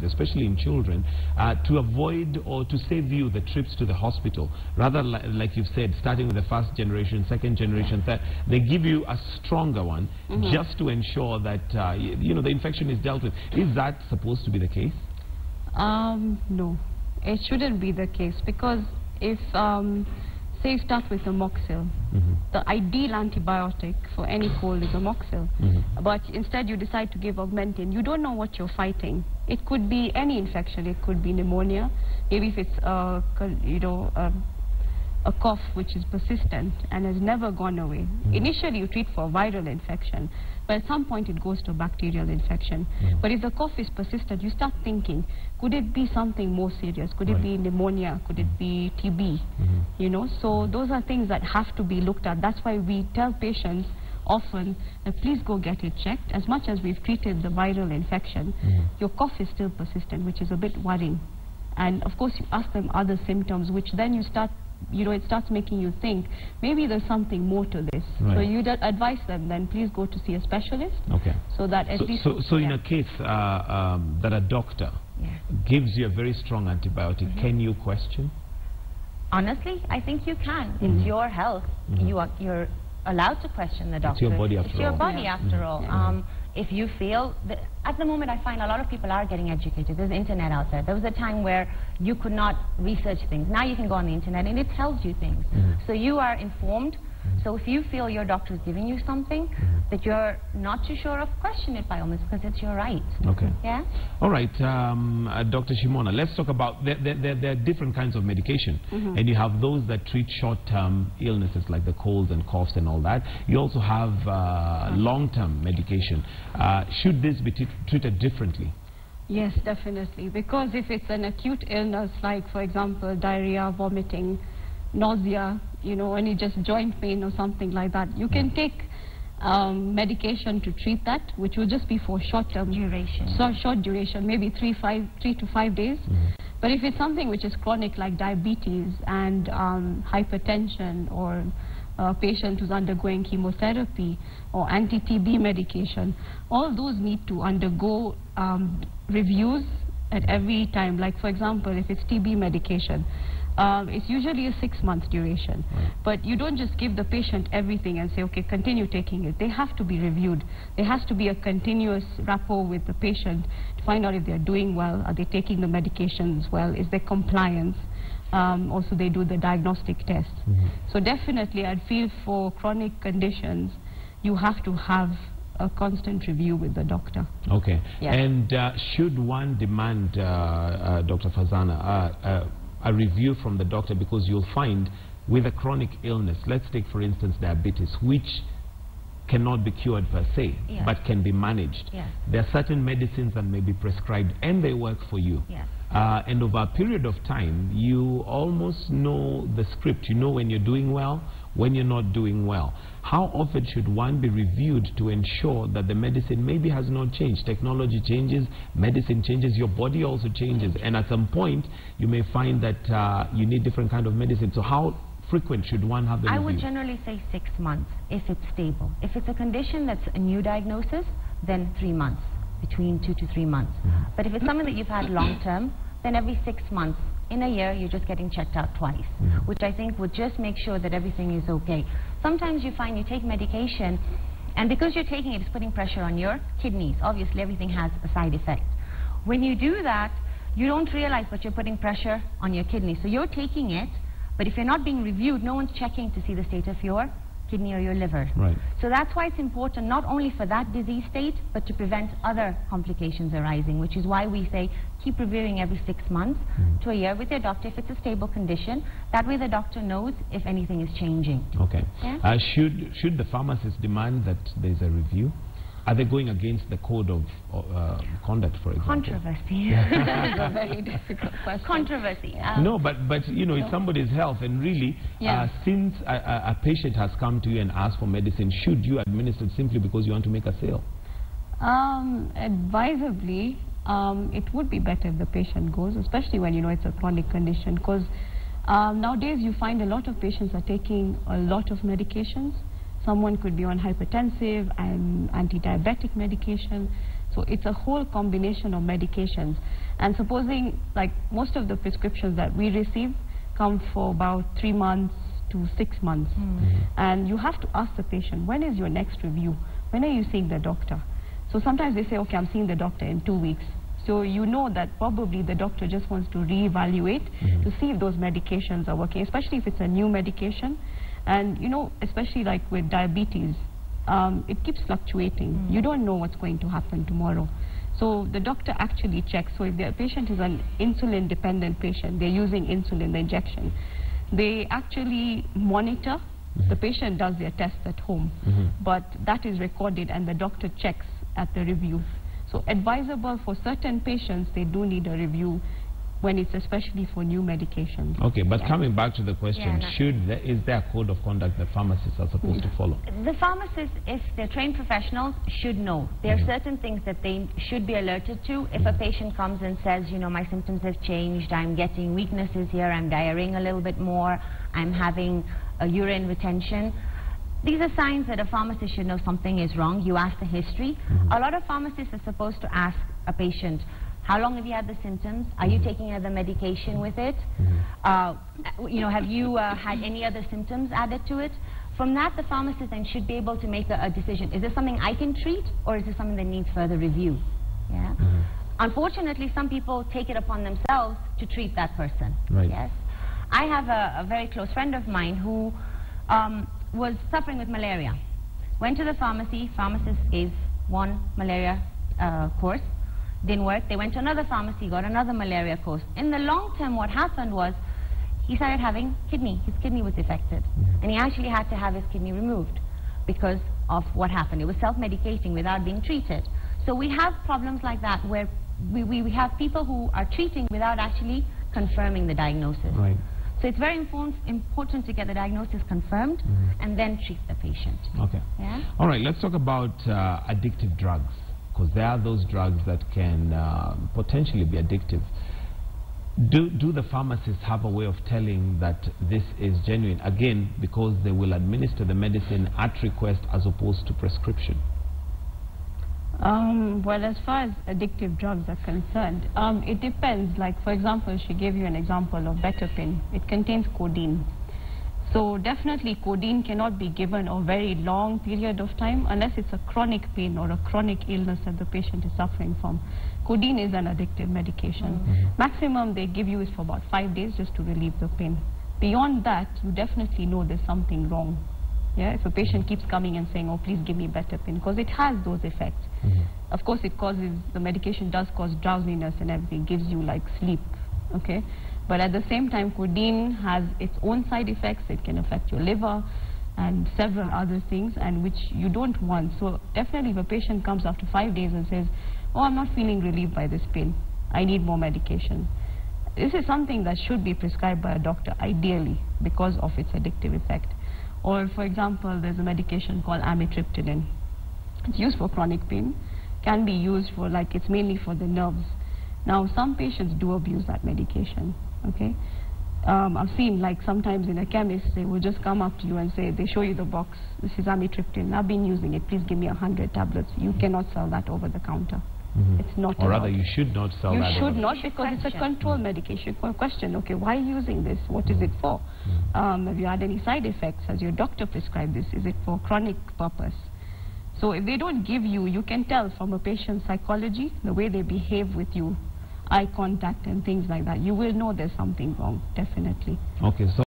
especially in children, to avoid or to save you the trips to the hospital. Rather, like you've said, starting with the first generation, second generation, third, they give you a stronger one just to ensure that, you know, the infection is dealt with. Is that supposed to be the case? No, it shouldn't be the case, because if say you start with amoxil, the ideal antibiotic for any cold is amoxil, but instead you decide to give Augmentin. You don't know what you're fighting. It could be any infection. It could be pneumonia, maybe if it's a cough which is persistent and has never gone away. Initially you treat for a viral infection, but at some point it goes to a bacterial infection. But if the cough is persistent, you start thinking, could it be something more serious? Could it be pneumonia? Could it be TB? You know, so those are things that have to be looked at. That's why we tell patients often, please go get it checked. As much as we've treated the viral infection, your cough is still persistent, which is a bit worrying. And of course you ask them other symptoms, which then you start, you know, it starts making you think maybe there's something more to this. So you advise them, then please go to see a specialist. So that at least. So in a case that a doctor gives you a very strong antibiotic, can you question? Honestly, I think you can. It's your health. You're allowed to question the doctor. It's your body after all. It's your body after all. If you feel that, at the moment I find a lot of people are getting educated. There's internet out there. There was a time where you could not research things. Now you can go on the internet and it tells you things. So you are informed. So if you feel your doctor is giving you something that you're not too sure of, question it by all means, because it's your right. Yeah? All right, Dr. Shimona, let's talk about, there are different kinds of medication. And you have those that treat short-term illnesses like the colds and coughs and all that. You also have long-term medication. Should this be treated differently? Yes, definitely. Because if it's an acute illness, like for example diarrhea, vomiting, nausea, you know, any just joint pain or something like that, you can take medication to treat that, which will just be for short-term duration. So short duration, maybe 3 to 5 days. But if it's something which is chronic, like diabetes and hypertension, or a patient who's undergoing chemotherapy or anti-TB medication, all those need to undergo reviews at every time. Like for example, if it's TB medication, it's usually a 6-month duration. But you don't just give the patient everything and say, okay, continue taking it. They have to be reviewed. There has to be a continuous rapport with the patient to find out if they're doing well, are they taking the medications well, is there compliance. Also they do the diagnostic tests. So definitely I'd feel for chronic conditions, you have to have a constant review with the doctor. And should one demand, Dr. Fazana, a review from the doctor? Because you'll find with a chronic illness, let's take for instance diabetes, which cannot be cured per se, but can be managed. There are certain medicines that may be prescribed and they work for you. And over a period of time, you almost know the script. You know when you're doing well, when you're not doing well. How often should one be reviewed to ensure that the medicine maybe has not changed? Technology changes, medicine changes, your body also changes, and at some point you may find that you need different kind of medicine. So how frequent should one have the review? I would generally say 6 months if it's stable. If it's a condition that's a new diagnosis, then 3 months, between 2 to 3 months. But if it's something that you've had long term, then every 6 months. In a year, you're just getting checked out twice, which I think would just make sure that everything is okay. Sometimes you find you take medication, and because you're taking it, it's putting pressure on your kidneys. Obviously, everything has a side effect. When you do that, you don't realize that you're putting pressure on your kidneys. So you're taking it, but if you're not being reviewed, no one's checking to see the state of your kidney or your liver. So that's why it's important not only for that disease state, but to prevent other complications arising, which is why we say keep reviewing every 6 months to a year with your doctor if it's a stable condition. That way the doctor knows if anything is changing. Should the pharmacist demand that there's a review? Are they going against the code of conduct, for example? Controversy. That is a very difficult question. Controversy. No, but you know, it's somebody's health, and really, since a patient has come to you and asked for medicine, should you administer it simply because you want to make a sale? Advisably, it would be better if the patient goes, especially when you know it's a chronic condition, because nowadays you find a lot of patients are taking a lot of medications. Someone could be on hypertensive and anti-diabetic medication. So it's a whole combination of medications. And supposing, like, most of the prescriptions that we receive come for about 3 months to 6 months. And you have to ask the patient, when is your next review? When are you seeing the doctor? So sometimes they say, okay, I'm seeing the doctor in 2 weeks. So you know that probably the doctor just wants to reevaluate to see if those medications are working, especially if it's a new medication. And, you know, especially like with diabetes, it keeps fluctuating. You don't know what's going to happen tomorrow. So the doctor actually checks. So if the patient is an insulin-dependent patient, they're using insulin, the injection, they actually monitor. The patient does their tests at home, but that is recorded and the doctor checks at the review. So advisable for certain patients, they do need a review when it's especially for new medications. Okay, but coming back to the question, is there a code of conduct that pharmacists are supposed to follow? The pharmacists, if they're trained professionals, should know. There are certain things that they should be alerted to. If a patient comes and says, you know, my symptoms have changed, I'm getting weaknesses here, I'm diarrheaing a little bit more, I'm having a urine retention, these are signs that a pharmacist should know something is wrong. You ask the history. A lot of pharmacists are supposed to ask a patient, how long have you had the symptoms? Are you taking other medication with it? You know, have you had any other symptoms added to it? From that, the pharmacist then should be able to make a decision. Is this something I can treat, or is this something that needs further review? Yeah. Unfortunately, some people take it upon themselves to treat that person. Right. Yes. I have a very close friend of mine who was suffering with malaria. Went to the pharmacy, pharmacist gave one malaria course, didn't work. They went to another pharmacy, got another malaria course. In the long term, what happened was he started having his kidney was affected, and he actually had to have his kidney removed because of what happened. It was self-medicating without being treated. So we have problems like that where we have people who are treating without actually confirming the diagnosis. Right. So it's very important to get the diagnosis confirmed and then treat the patient. Okay. Yeah? All right, let's talk about addictive drugs, because there are those drugs that can potentially be addictive. Do the pharmacists have a way of telling that this is genuine? Again, because they will administer the medicine at request as opposed to prescription. Well, as far as addictive drugs are concerned, it depends. Like, for example, she gave you an example of Betapin. It contains codeine. So definitely codeine cannot be given a very long period of time unless it's a chronic pain or a chronic illness that the patient is suffering from. Codeine is an addictive medication. Maximum they give you is for about 5 days just to relieve the pain. Beyond that, you definitely know there's something wrong. Yeah, if a patient keeps coming and saying, oh, please give me Betapin, because it has those effects. Of course, the medication does cause drowsiness and everything, gives you like sleep, okay? But at the same time, codeine has its own side effects. It can affect your liver and several other things, and which you don't want. So definitely if a patient comes after 5 days and says, oh, I'm not feeling relieved by this pain, I need more medication, this is something that should be prescribed by a doctor, ideally, because of its addictive effect. Or, for example, there's a medication called amitriptyline. It's used for chronic pain, can be used for, like, it's mainly for the nerves. Now, some patients do abuse that medication, okay? I've seen, like, sometimes in a chemist, they will just come up to you and say, they show you the box, this is amitriptyline, I've been using it, please give me 100 tablets. You cannot sell that over the counter. It's not allowed. Or rather, you should not sell that. You should not, because it's a control medication. Question, okay, why are you using this? What is it for? Have you had any side effects? Has your doctor prescribed this? Is it for chronic purpose? So if they don't give you, you can tell from a patient's psychology, the way they behave with you, eye contact and things like that, you will know there's something wrong, definitely. Okay, so